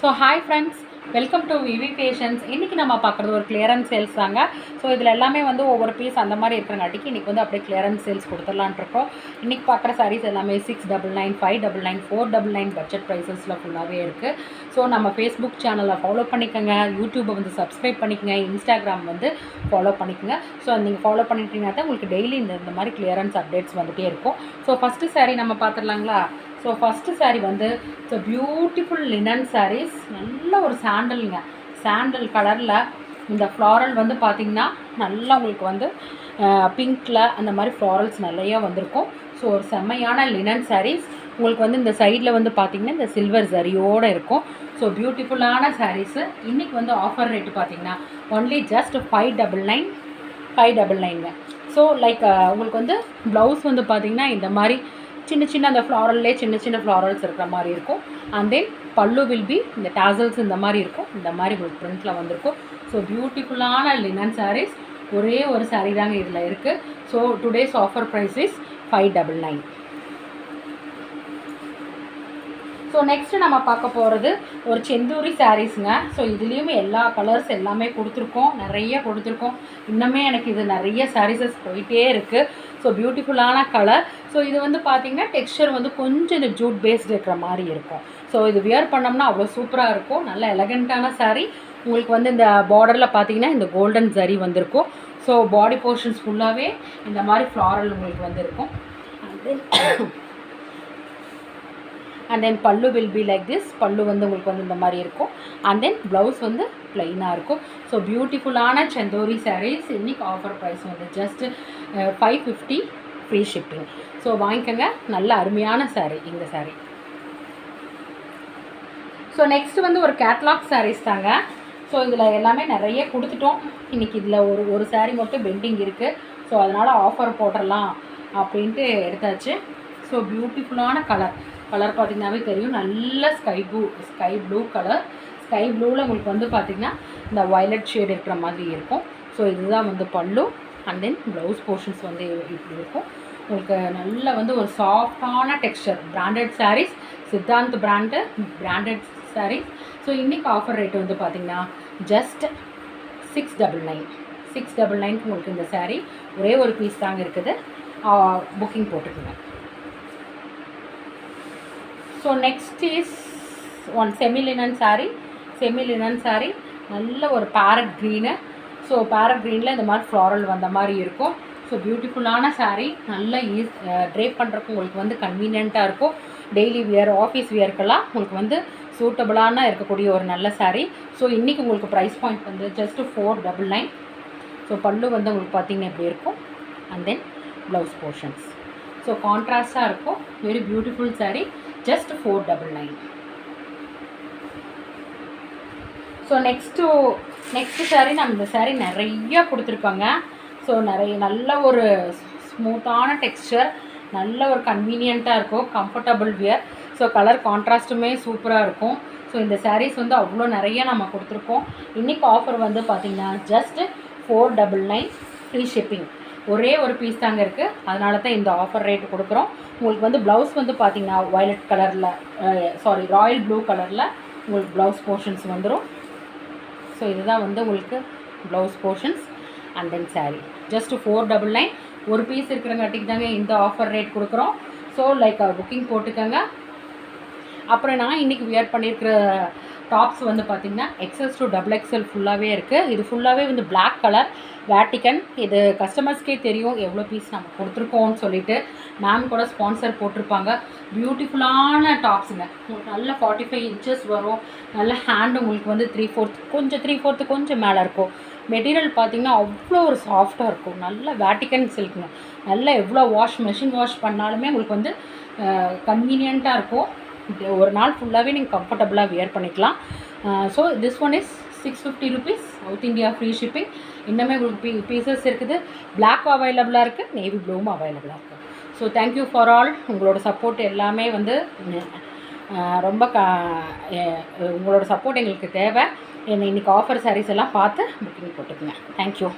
So hi friends, welcome to VV Fashions. இன்றைக்கி நம்ம பார்க்குறது ஒரு கிளியரன்ஸ் சேல்ஸ் தாங்க. ஸோ இதில் எல்லாமே வந்து ஒவ்வொரு பீஸ் அந்த மாதிரி இருக்கிறங்காட்டிக்கு இன்றைக்கி வந்து அப்படியே கிளியரன்ஸ் சேல்ஸ் கொடுத்துடலான்ட்ருக்கோம். இன்றைக்கி பார்க்குற சாரீஸ் எல்லாமே 699, 599, 499 பட்ஜெட் ப்ரைஸஸில் ஃபுல்லாகவே இருக்குது. ஸோ நம்ம ஃபேஸ்புக் சேனலை ஃபாலோ பண்ணிக்கோங்க, யூடியூப்பை வந்து சப்ஸ்கிரைப் பண்ணிக்கோங்க, இன்ஸ்டாகிராம் வந்து ஃபாலோ பண்ணிக்கோங்க. ஸோ நீங்கள் ஃபாலோ பண்ணிட்டீங்கன்னா தான் உங்களுக்கு டெய்லி இந்த மாதிரி கிளியரன்ஸ் அப்டேட்ஸ் வந்துகிட்டே இருக்கும். ஸோ ஃபஸ்ட்டு சாரீ நம்ம பார்த்துடலாங்களா? ஸோ ஃபஸ்ட்டு சாரீ வந்து ஸோ பியூட்டிஃபுல் லினன் சாரீஸ், நல்ல ஒரு சாண்டல் கலரில் இந்த ஃப்ளாரல் வந்து பார்த்திங்கன்னா நல்லா உங்களுக்கு வந்து பிங்க்கில் அந்த மாதிரி ஃப்ளாரல்ஸ் நிறையா வந்திருக்கும். ஸோ ஒரு செம்மையான லினன் சாரீஸ். உங்களுக்கு வந்து இந்த சைடில் வந்து பார்த்திங்கன்னா இந்த சில்வர் ஜரியோடு இருக்கும். ஸோ பியூட்டிஃபுல்லான சாரீஸு. இன்றைக்கி வந்து ஆஃபர் ரேட்டு பார்த்திங்கன்னா ஒன்லி ஜஸ்ட் 599 ஸோ லைக் உங்களுக்கு வந்து ப்ளவுஸ் வந்து பார்த்திங்கன்னா இந்த மாதிரி சின்ன அந்த ஃப்ளாரல்லே சின்ன ஃப்ளாரல்ஸ் இருக்கிற மாதிரி இருக்கும். அண்ட் தென் பல்லு வில் பி இந்த டாசல்ஸ் இந்த மாதிரி இருக்கும். இந்த மாதிரி உங்களுக்கு பிரிண்ட்டில் வந்திருக்கும். ஸோ பியூட்டிஃபுல்லான லினன் சாரீஸ். ஒரே ஒரு சாரீ தாங்க இதில் இருக்குது. So today's offer price is 599. So next நம்ம பார்க்க போகிறது ஒரு செந்தூரி சாரீஸுங்க. ஸோ இதுலேயுமே எல்லா கலர்ஸ் எல்லாமே கொடுத்துருக்கோம், நிறைய கொடுத்துருக்கோம். இன்னுமே எனக்கு இது நிறைய சாரீஸஸ் போயிட்டே இருக்குது. ஸோ பியூட்டிஃபுல்லான கலர். ஸோ இது வந்து பார்த்திங்கன்னா டெக்ஸ்சர் வந்து கொஞ்சம் இந்த ஜூட் பேஸ்டு இருக்கிற மாதிரி இருக்கும். ஸோ இது வியர் பண்ணோம்னா அவ்வளோ சூப்பராக இருக்கும். நல்ல எலகண்ட்டான சாரீ. உங்களுக்கு வந்து இந்த பார்டரில் பார்த்திங்கன்னா இந்த கோல்டன் ஜரி வந்திருக்கும். ஸோ பாடி போர்ஷன்ஸ் ஃபுல்லாகவே இந்த மாதிரி ஃப்ளாரல் உங்களுக்கு வந்திருக்கும். அண்ட் தென் பல்லு வில் பி லைக் திஸ். பல்லு வந்து உங்களுக்கு வந்து இந்த மாதிரி இருக்கும். அண்ட் தென் ப்ளவுஸ் வந்து ப்ளைனாக இருக்கும். ஸோ பியூட்டிஃபுல்லான செந்தூரி சாரீஸ். இன்றைக்கி ஆஃபர் ப்ரைஸ் வந்து ஜஸ்ட் 550 ஃப்ரீ ஷிப்பிங். ஸோ வாங்கிக்கோங்க. நல்ல அருமையான சாரீ இந்த சாரீ. ஸோ நெக்ஸ்ட்டு வந்து ஒரு கேட்லாக் சாரீஸ் தாங்க. ஸோ இதில் எல்லாமே நிறைய கொடுத்துட்டோம். இன்றைக்கி இதில் ஒரு சாரீ மட்டும் பெண்டிங் இருக்குது. ஸோ அதனால் ஆஃபர் போட்டுடலாம் அப்படின்ட்டு எடுத்தாச்சு. ஸோ பியூட்டிஃபுல்லான கலர் பார்த்திங்கனாவே தெரியும். நல்ல ஸ்கை ப்ளூ கலர். ஸ்கை ப்ளூவில் உங்களுக்கு வந்து பார்த்திங்கன்னா இந்த வயலட் ஷேட் இருக்கிற மாதிரி இருக்கும். ஸோ இதுதான் வந்து பல்லு. அண்ட் தென் ப்ளவுஸ் போர்ஷன்ஸ் வந்து இப்படி இருக்கும். உங்களுக்கு நல்ல வந்து ஒரு சாஃப்டான texture. Branded saris, Siddhant branded saris. So இன்றைக்கி ஆஃபர் ரேட்டு வந்து பார்த்திங்கன்னா ஜஸ்ட் 699 உங்களுக்கு இந்த சாரீ. ஒரே ஒரு பீஸ் தாங்க இருக்குது. புக்கிங் போட்டுக்கோங்க. So next is one semi linen sari. நல்ல ஒரு பேரட் க்ரீனு. ஸோ பேரட் க்ரீனில் இந்த மாதிரி ஃப்ளாரல் வந்த மாதிரி இருக்கும். ஸோ பியூட்டிஃபுல்லான சாரீ. நல்ல ட்ரேப் பண்ணுறதுக்கு உங்களுக்கு வந்து கன்வீனியண்ட்டாக இருக்கும். டெய்லி வியர், ஆஃபீஸ் வியர்க்கெல்லாம் உங்களுக்கு வந்து சூட்டபுளான இருக்கக்கூடிய ஒரு நல்ல சாரீ. ஸோ இன்றைக்கி உங்களுக்கு ப்ரைஸ் பாயிண்ட் வந்து ஜஸ்ட்டு 499. ஸோ பல்லு வந்து உங்களுக்கு பார்த்திங்கன்னா எப்படி இருக்கும். And then blouse portions. So கான்ட்ராஸ்டாக இருக்கும். Very beautiful sari. Just 499. So next sari நம்ம இந்த சாரீ நிறையா கொடுத்துருக்காங்க. ஸோ நல்ல ஒரு ஸ்மூத்தான டெக்ஸ்சர், நல்ல ஒரு கன்வீனியண்ட்டாக இருக்கும், கம்ஃபர்டபுள் வியர். ஸோ கலர் கான்ட்ராஸ்ட்டுமே சூப்பராக இருக்கும். ஸோ இந்த சாரீஸ் வந்து அவ்வளோ நிறைய நம்ம கொடுத்துருக்கோம். இன்றைக்கி ஆஃபர் வந்து பார்த்திங்கன்னா ஜஸ்ட் 499 ஃப்ரீ ஷிப்பிங். ஒரே ஒரு பீஸ் தாங்க இருக்குது. அதனால தான் இந்த ஆஃபர் ரேட்டு கொடுக்குறோம். உங்களுக்கு வந்து ப்ளவுஸ் வந்து பார்த்திங்கன்னா வயலட் கலரில் ராயல் ப்ளூ கலரில் உங்களுக்கு ப்ளவுஸ் போர்ஷன்ஸ் வந்துடும். ஸோ இதுதான் வந்து உங்களுக்கு blouse portions. And then sari just 499. ஒரு பீஸ் இருக்கிறங்காட்டிக்கு தாங்க இந்த ஆஃபர் ரேட் கொடுக்குறோம். ஸோ லைக் புக்கிங் போட்டுக்கோங்க. அப்புறம் நான் இன்றைக்கி வியர் பண்ணியிருக்கிற டாப்ஸ் வந்து பார்த்திங்கன்னா XS to XXL ஃபுல்லாகவே இருக்குது. இது ஃபுல்லாகவே வந்து பிளாக் கலர் வேட்டிக்கன். இது கஸ்டமர்ஸ்க்கே தெரியும் எவ்வளோ பீஸ் நம்ம கொடுத்துருக்கோம்னு சொல்லிவிட்டு. மேம் கூட ஸ்பான்சர் போட்டிருப்பாங்க. பியூட்டிஃபுல்லான டாப்ஸுங்க. உங்களுக்கு நல்ல 45 inches வரும். நல்ல ஹேண்டு உங்களுக்கு வந்து 3/4 கொஞ்சம் மேலே இருக்கும். மெட்டீரியல் பார்த்திங்கன்னா அவ்வளோ ஒரு சாஃப்டாக இருக்கும். நல்ல வேட்டிக்கன் சில்க்குங்க. நல்ல எவ்வளோ மெஷின் வாஷ் பண்ணாலுமே உங்களுக்கு வந்து கன்வீனியண்ட்டாக இருக்கும். ஒரு நாள் ஃபுல்லாகவே நீங்கள் கம்ஃபர்டபுளாக வியர் பண்ணிக்கலாம். So this one is 650 rupees. South India free shipping. இன்னுமே உங்களுக்கு பீசஸ் இருக்குது. பிளாக் அவைலபிளாக இருக்குது, நேவி ப்ளூவும் அவைலபிளாக இருக்குது. So thank you for all. உங்களோட சப்போர்ட் எல்லாமே வந்து ரொம்ப உங்களோட சப்போர்ட் எங்களுக்கு தேவை. இன்றைக்கி ஆஃபர் சாரீஸ் எல்லாம் பார்த்து புக்கிங் போட்டுக்குங்க. தேங்க்யூ.